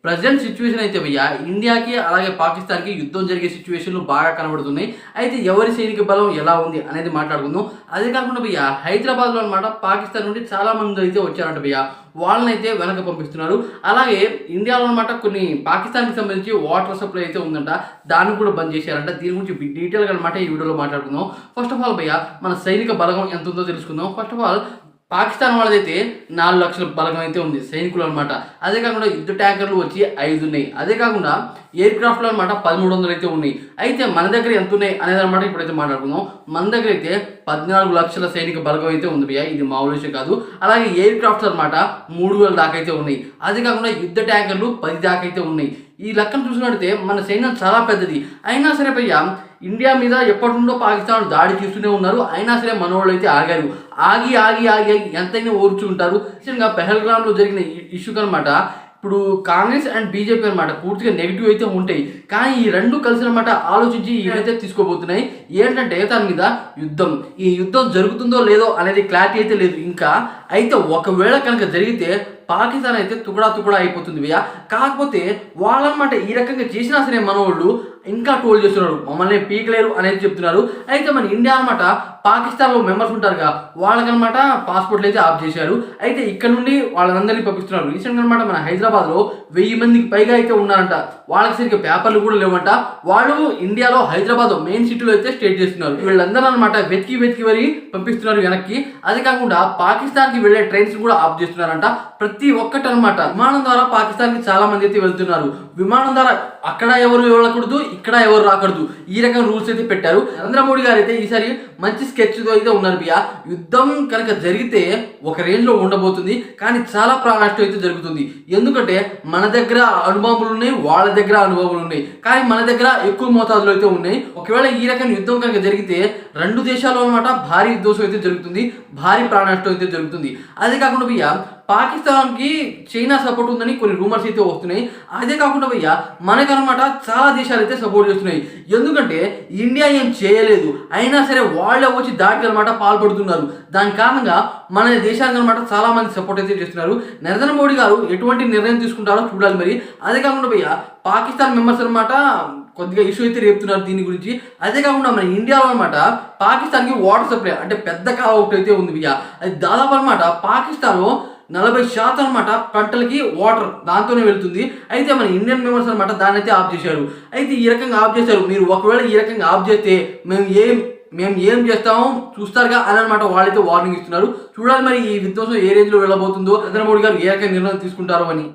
Present situation అయితే భయ్య ఇండియాకి అలాగే పాకిస్తాన్‌కి యుద్ధం జరిగే సిచ్యువేషన్‌లు బాగా కనబడుతున్నాయి. అయితే ఎవరి సైనిక బలం ఎలా ఉంది అనేది మాట్లాడుకుందాం. అదే కాకుండా భయ్య హైదరాబాద్‌లో అన్నమాట పాకిస్తాన్ నుండి చాలా మంది అయితే వచ్చారంట భయ్య. వాళ్ళనైతే వెనక పంపిస్తున్నారు. అలాగే ఇండియాలో అన్నమాట కొన్ని పాకిస్తాన్‌కి సంబంధించి వాటర్ సప్లై అయితే ఉందంట. దాన్ని కూడా బంద్ చేశారంట. దీని గురించి డీటెయిల్‌గా అన్నమాట ఈ వీడియోలో మాట్లాడుకుందాం. ఫస్ట్ ఆఫ్ ఆల్ భయ్య మన సైనిక బలగం ఎంత ఉందో తెలుసుకుందాం. ఫస్ట్ ఆఫ్ ఆల్ పాకిస్తాన్ వాళ్ళదైతే 4 లక్షల బలగం అయితే ఉంది సైనికులు అనమాట. అదే కాకుండా యుద్ధ ట్యాంకర్లు వచ్చి 5 ఉన్నాయి. అదే కాకుండా ఎయిర్ క్రాఫ్ట్లు అనమాట 1300 అయితే ఉన్నాయి. అయితే మన దగ్గర ఎంత ఉన్నాయి అనేది అనమాట ఇప్పుడైతే మాట్లాడుకుందాం. మన దగ్గర అయితే 14 లక్షల సైనిక బలగం అయితే ఉంది భయ్య. ఇది మామూలు విషయం కాదు. అలాగే ఎయిర్ క్రాఫ్ట్స్ అనమాట 3000 దాకా అయితే ఉన్నాయి. అదే కాకుండా యుద్ధ ట్యాంకర్లు 10 దాకా అయితే ఉన్నాయి. ఈ లెక్కను చూసినట్టయితే మన సైన్యం చాలా పెద్దది. అయినా సరే భయ్య ఇండియా మీద ఎప్పటి నుండో పాకిస్తాన్ దాడి చేస్తూనే ఉన్నారు. అయినా సరే మనోళ్ళు అయితే ఆగారు. ఆగి ఆగి ఆగి ఆగి ఎంతైనా ఓర్చుకుంటారు. నిజంగా పెహల్గామ్లో జరిగిన ఇష్యూకి అనమాట ఇప్పుడు కాంగ్రెస్ అండ్ బీజేపీ అనమాట పూర్తిగా నెగిటివ్ అయితే ఉంటాయి. కానీ ఈ రెండు కలిసి అనమాట ఆలోచించి ఏవైతే తీసుకోబోతున్నాయి ఏంటంటే దాని మీద యుద్ధం. ఈ యుద్ధం జరుగుతుందో లేదో అనేది క్లారిటీ అయితే లేదు ఇంకా. అయితే ఒకవేళ కనుక జరిగితే పాకిస్తాన్ అయితే తుకడా అయిపోతుంది భయ్య. కాకపోతే వాళ్ళనమాట ఈ రకంగా చేసినా సరే మనోళ్ళు ఇంకా ట్రోల్ చేస్తున్నారు, మమ్మల్ని పీకలేరు అనేది చెప్తున్నారు. అయితే మన ఇండియా అనమాట పాకిస్తాన్లో మెంబర్స్ ఉంటారుగా వాళ్ళకనమాట పాస్పోర్ట్లు అయితే ఆఫ్ చేశారు. అయితే ఇక్కడ నుండి వాళ్ళందరినీ పంపిస్తున్నారు. రీసెంట్గా అనమాట మన హైదరాబాద్లో 1000 మందికి పైగా అయితే ఉన్నారంట. వాళ్ళకి సరిగ్గా పేపర్లు కూడా లేవంట. వాళ్ళు ఇండియాలో హైదరాబాద్ మెయిన్ సిటీలో అయితే స్టే చేస్తున్నారు. వీళ్ళందరూ అనమాట వెతికి వరి పంపిస్తున్నారు వెనక్కి. అది కాకుండా పాకిస్తాన్కి వెళ్ళే ట్రైన్స్ కూడా ఆఫ్ చేస్తున్నారంట. ప్రతి ఒక్కటి అనమాట విమానం ద్వారా పాకిస్తాన్కి చాలా మంది అయితే వెళ్తున్నారు. విమానం ద్వారా అక్కడ ఎవరు వెళ్ళకూడదు, ఇక్కడ ఎవరు రాకూడదు, ఈ రకం రూల్స్ అయితే పెట్టారు. నరేంద్ర మోడీ గారు అయితే ఈసారి మంచి స్కెచ్తో అయితే ఉన్నారు బియా. యుద్ధం కనుక జరిగితే ఒక రేంజ్లో ఉండబోతుంది, కానీ చాలా ప్రాణనష్టం అయితే జరుగుతుంది. ఎందుకంటే మన దగ్గర అనుభవాలు ఉన్నాయి, వాళ్ళ దగ్గర అనుభవాలు ఉన్నాయి, కానీ మన దగ్గర ఎక్కువ మోతాదులో అయితే ఉన్నాయి. ఒకవేళ ఈ రకం యుద్ధం కనుక జరిగితే రెండు దేశాల్లో అనమాట భారీ యుద్ధం అయితే జరుగుతుంది, భారీ ప్రాణనష్టం అయితే జరుగుతుంది. అదే కాకుండా బియ్య పాకిస్తాన్కి చైనా సపోర్ట్ ఉందని కొన్ని రూమర్స్ అయితే వస్తున్నాయి. అదే కాకుండా భయ్య మనకనమాట చాలా దేశాలు అయితే సపోర్ట్ చేస్తున్నాయి. ఎందుకంటే ఇండియా ఏం చేయలేదు, అయినా సరే వాళ్ళే వచ్చి దాడికి అనమాట పాల్పడుతున్నారు. దాని కారణంగా మన దేశానికి అనమాట చాలా మంది సపోర్ట్ అయితే చేస్తున్నారు. నరేంద్ర మోడీ గారు ఎటువంటి నిర్ణయం తీసుకుంటారో చూడాలి మరి. అదే కాకుండా భయ్య పాకిస్తాన్ మెంబర్స్ అనమాట కొద్దిగా ఇష్యూ అయితే రేపుతున్నారు దీని గురించి. అదే కాకుండా మన ఇండియాలో అనమాట పాకిస్తాన్కి వాటర్ సప్లై అంటే పెద్ద కాలువ ఒకటి అయితే ఉంది భయ్య. అది దాదాపు అనమాట పాకిస్తాన్లో 40% అనమాట పంటలకి వాటర్ దాంతోనే వెళ్తుంది. అయితే మన ఇండియన్ మెంబర్స్ అనమాట దాన్ని అయితే ఆఫ్ చేశారు. అయితే ఈ రకంగా ఆఫ్ చేశారు. మీరు ఒకవేళ ఈ రకంగా ఆఫ్ చేస్తే మేము ఏం చేస్తామో చూస్తారుగా అని అనమాట వాళ్ళైతే వార్నింగ్ ఇస్తున్నారు. చూడాలి మరి ఈ విధ్వంసం ఏ రేంజ్లో వెళ్ళబోతుందో, నరేంద్ర మోడీ గారు ఏ రకంగా నిర్ణయం తీసుకుంటారో అని.